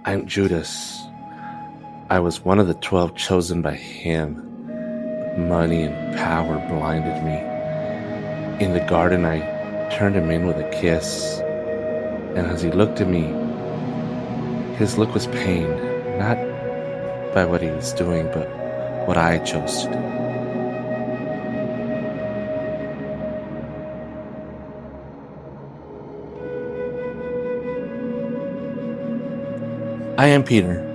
I'm Judas. I was one of the 12 chosen by him. Money and power blinded me. In the garden, I turned him in with a kiss. And as he looked at me, his look was pain, not by what he was doing, but what I chose to do. I am Peter.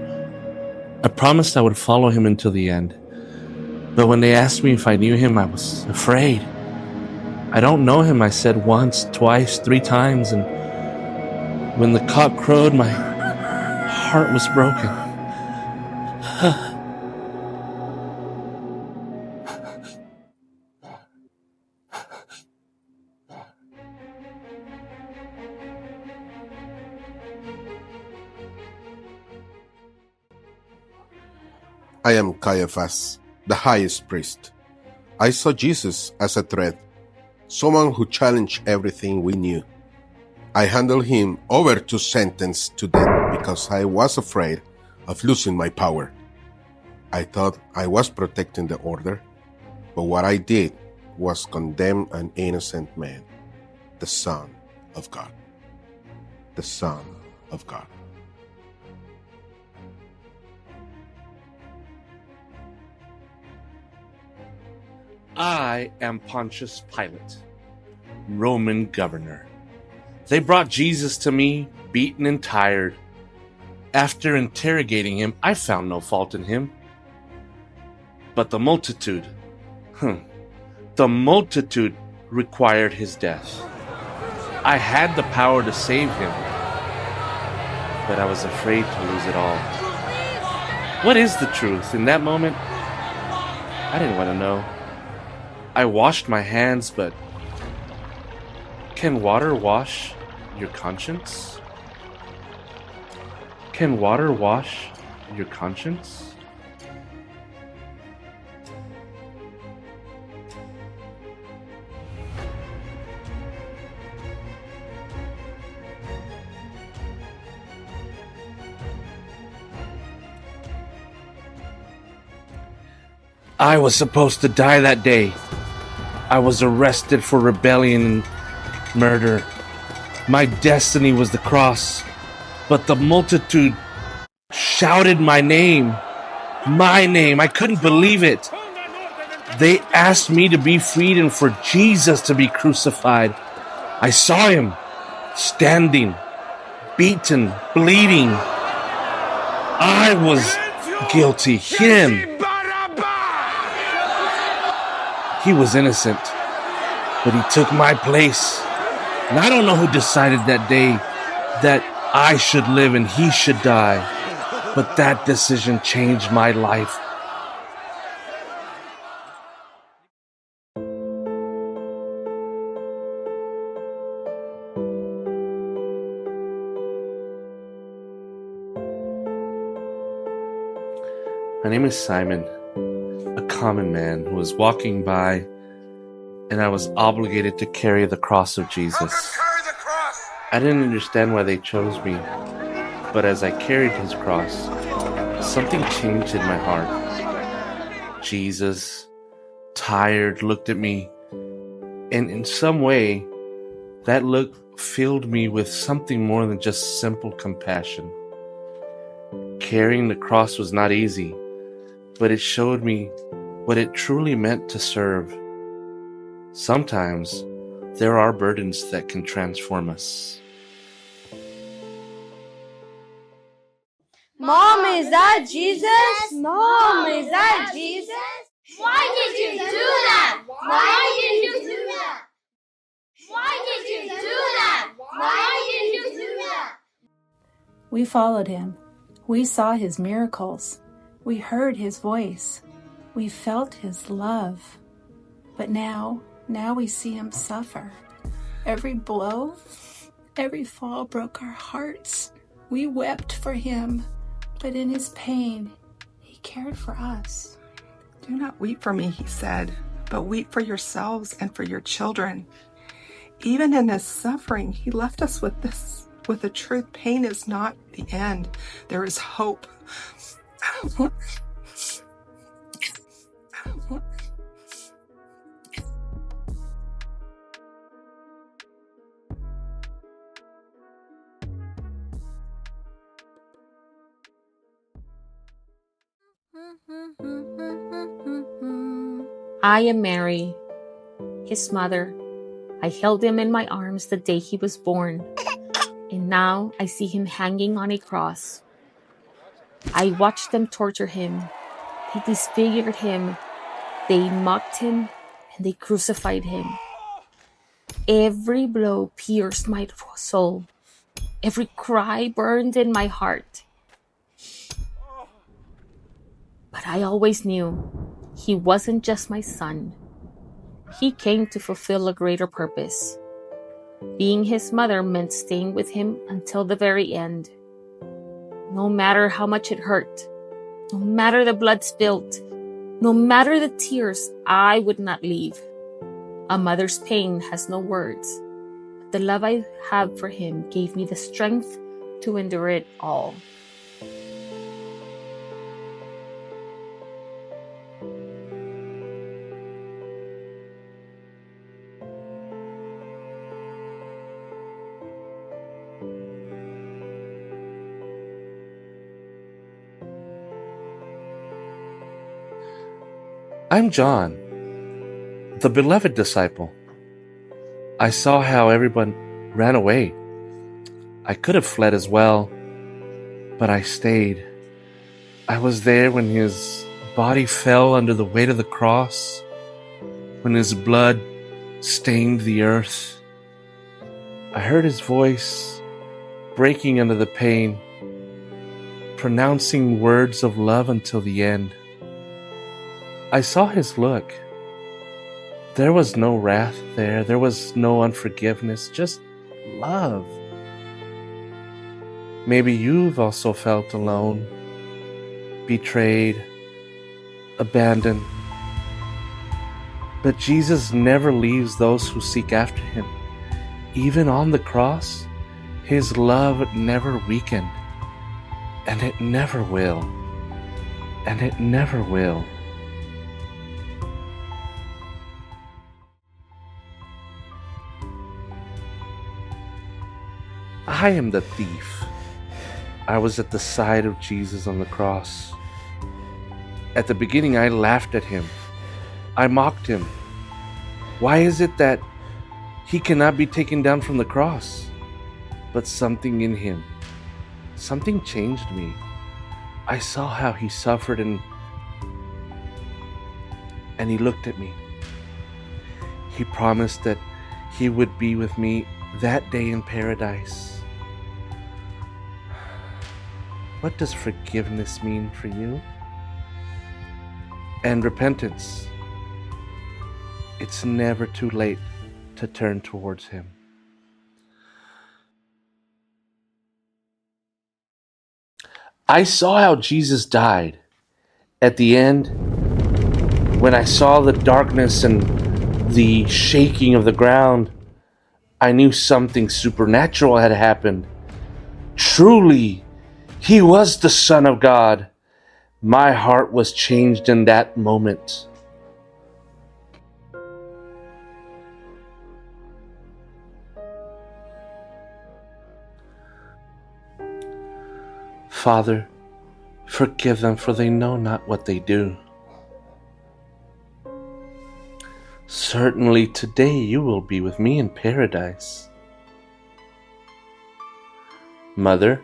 I promised I would follow him until the end. But when they asked me if I knew him, I was afraid. I don't know him, I said once, twice, 3 times, and when the cock crowed, my heart was broken. I am Caiaphas, the highest priest. I saw Jesus as a threat, someone who challenged everything we knew. I handed him over to sentence to death because I was afraid of losing my power. I thought I was protecting the order, but what I did was condemn an innocent man, the Son of God. The Son of God. I am Pontius Pilate, Roman governor. They brought Jesus to me, beaten and tired. After interrogating him, I found no fault in him. But the multitude required his death. I had the power to save him, but I was afraid to lose it all. What is the truth? In that moment, I didn't want to know. I washed my hands, but can water wash your conscience? Can water wash your conscience? I was supposed to die that day. I was arrested for rebellion and murder. My destiny was the cross, but the multitude shouted my name. My name. I couldn't believe it. They asked me to be freed and for Jesus to be crucified. I saw him standing, beaten, bleeding. I was guilty. Him. He was innocent, but he took my place. And I don't know who decided that day that I should live and he should die, but that decision changed my life. My name is Simon, a common man who was walking by, and I was obligated to carry the cross of Jesus. I didn't understand why they chose me, but as I carried his cross, something changed in my heart. Jesus, tired, looked at me, and in some way, that look filled me with something more than just simple compassion. Carrying the cross was not easy, but it showed me what it truly meant to serve. Sometimes there are burdens that can transform us. Mom, is that Jesus? Mom, is that Jesus? Why did you do that? Why did you do that? Why did you do that? Why did you do that? We followed him. We saw his miracles. We heard his voice. We felt his love. But now we see him suffer. Every blow, every fall broke our hearts. We wept for him, but in his pain, he cared for us. Do not weep for me, he said, but weep for yourselves and for your children. Even in his suffering, he left us with this With the truth, pain is not the end. There is hope. I am Mary, his mother. I held him in my arms the day he was born, and now I see him hanging on a cross. I watched them torture him. They disfigured him. They mocked him, and they crucified him. Every blow pierced my soul. Every cry burned in my heart. But I always knew he wasn't just my son. He came to fulfill a greater purpose. Being his mother meant staying with him until the very end. No matter how much it hurt, no matter the blood spilled, no matter the tears, I would not leave. A mother's pain has no words. But the love I have for him gave me the strength to endure it all. I'm John, the beloved disciple. I saw how everyone ran away. I could have fled as well, but I stayed. I was there when his body fell under the weight of the cross, when his blood stained the earth. I heard his voice breaking under the pain, pronouncing words of love until the end. I saw his look. There was no wrath there. There was no unforgiveness, just love. Maybe you've also felt alone, betrayed, abandoned. But Jesus never leaves those who seek after him. Even on the cross, his love never weakened. And it never will. And it never will. I am the thief. I was at the side of Jesus on the cross. At the beginning, I laughed at him. I mocked him. Why is it that he cannot be taken down from the cross? But something in him, something changed me. I saw how he suffered and he looked at me. He promised that he would be with me that day in paradise. What does forgiveness mean for you? And repentance. It's never too late to turn towards him. I saw how Jesus died. At the end, when I saw the darkness and the shaking of the ground, I knew something supernatural had happened. Truly, he was the Son of God. My heart was changed in that moment. Father, forgive them, for they know not what they do. Certainly today you will be with me in paradise. Mother,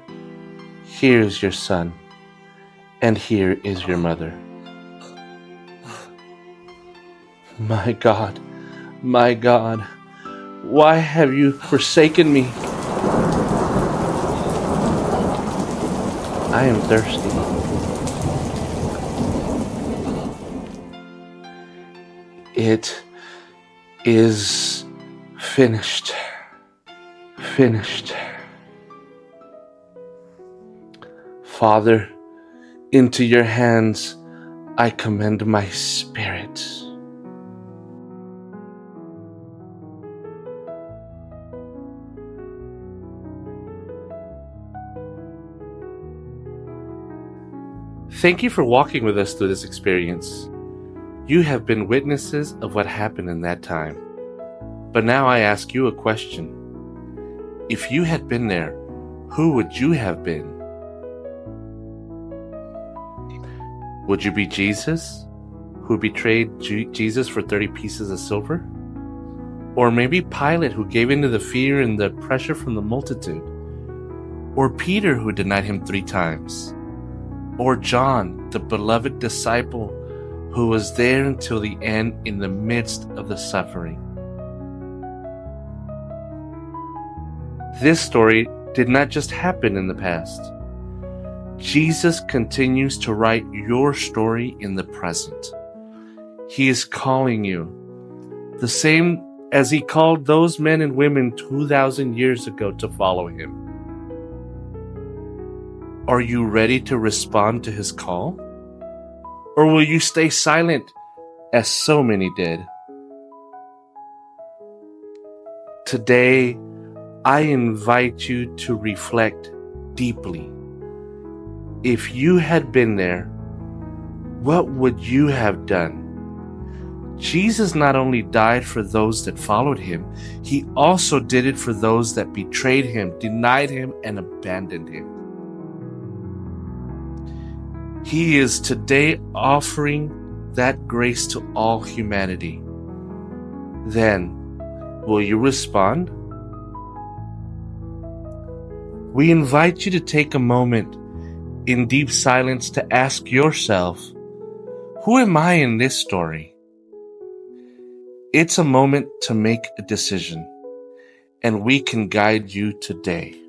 here is your son, and here is your mother. My God, why have you forsaken me? I am thirsty. It is finished. Finished. Father, into your hands I commend my spirit. Thank you for walking with us through this experience. You have been witnesses of what happened in that time. But now I ask you a question. If you had been there, who would you have been? Would you be Jesus, who betrayed Jesus for 30 pieces of silver? Or maybe Pilate, who gave in to the fear and the pressure from the multitude? Or Peter, who denied him 3 times? Or John, the beloved disciple, who was there until the end in the midst of the suffering? This story did not just happen in the past. Jesus continues to write your story in the present. He is calling you, the same as he called those men and women 2,000 years ago to follow him. Are you ready to respond to his call? Or will you stay silent, as so many did? Today, I invite you to reflect deeply. If you had been there, what would you have done? Jesus not only died for those that followed him, he also did it for those that betrayed him, denied him, and abandoned him. He is today offering that grace to all humanity. Then, will you respond? We invite you to take a moment in deep silence to ask yourself, who am I in this story? It's a moment to make a decision, and we can guide you today.